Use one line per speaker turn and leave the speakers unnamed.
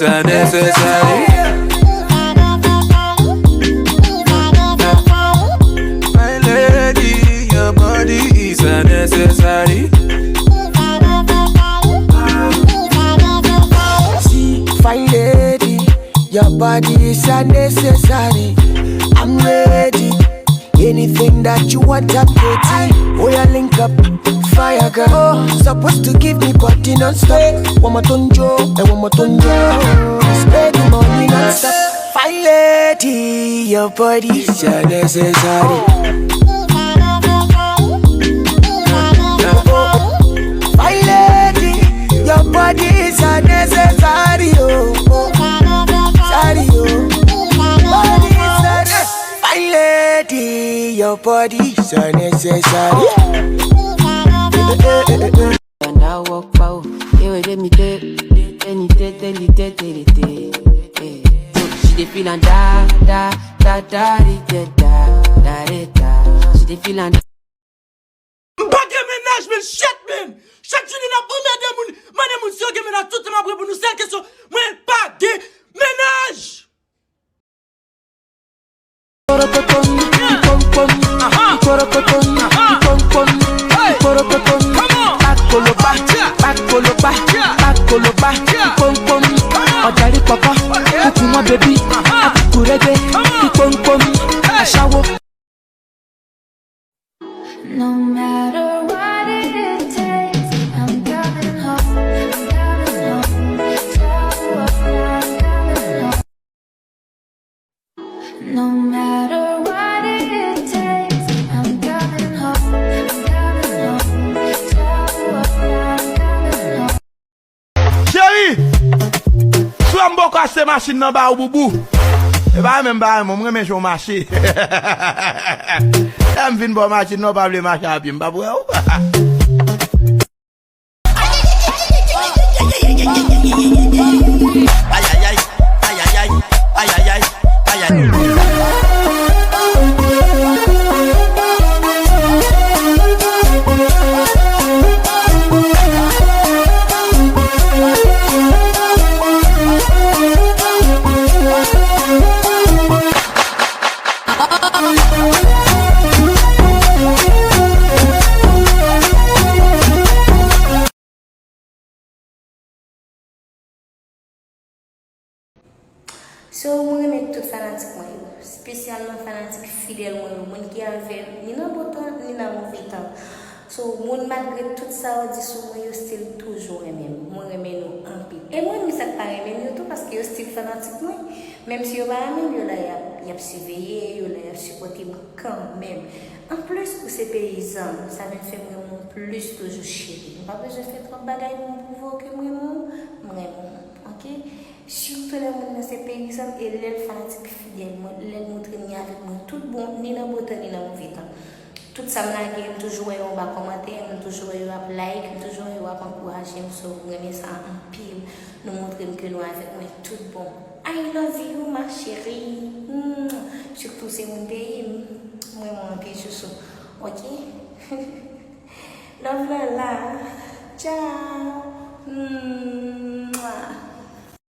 unnecessary. My lady, your body is unnecessary.
See, fine lady, your body is unnecessary. I'm ready. Anything that you want, I'm ready. Oh, yeah, link up, fire girl. Oh, supposed to give me body non-stop. One more tonjo, and one more tonjo. Spend the money non-stop. Fine lady, your body is unnecessary. Fine lady, your body is unnecessary. Oh, sorry, oh. Body is unnecessary. Fine lady, your body is unnecessary.
And I walk out, you will let me take, she dey feel and da. She dey feel and
Bagay ménage, men chet men. Chaque jour, nous avons des moun. Mané moun si yo gen men tout ma pour nous seule question. Moi bagay ménage.
No matter what it takes, I'm coming home. I'm coming home. I'm coming home. No matter what it takes, I'm coming home. I'm coming home. I'm coming home.
Chérie, soit m'boko acheter machine nan ba ou boubou. E ba même ba mon remen jou marché. Am vin bon machine non pas le marché à bim ba bou.
So, moi, je mets tout fanatique, spécialement fanatique fidèle, moi, qui a fait ni dans bon temps, ni dans mauvais temps. So, moi, malgré tout ça, on dit sur moi, je style toujours même. Moi, je mets nous en pile. Et moi, je ne sais pas même tout parce que je style fanatique, moi. Même si je ne sais pas même, il y a surveillé, il y a supporté quand même. En plus, pour ces paysans, ça me fait vraiment plus toujours chéri. Je n'ai pas besoin de faire trop de bagailles pour provoquer moi, vraiment. Ok? Surtout les gens dans ces paysans et les fanatiques fidèles, les montrent avec moi tout bon, ni dans le bon temps, ni dans le mauvais temps. Tout ça, je toujours on va commenter, toujours on va like, toujours on va encourager, on va ça en pile, nous montrer que nous avec moi tout bon. I love you, ma chérie. Surtout c'est mon pays, moi mon pays chouchou. Ok? Love la. Ciao.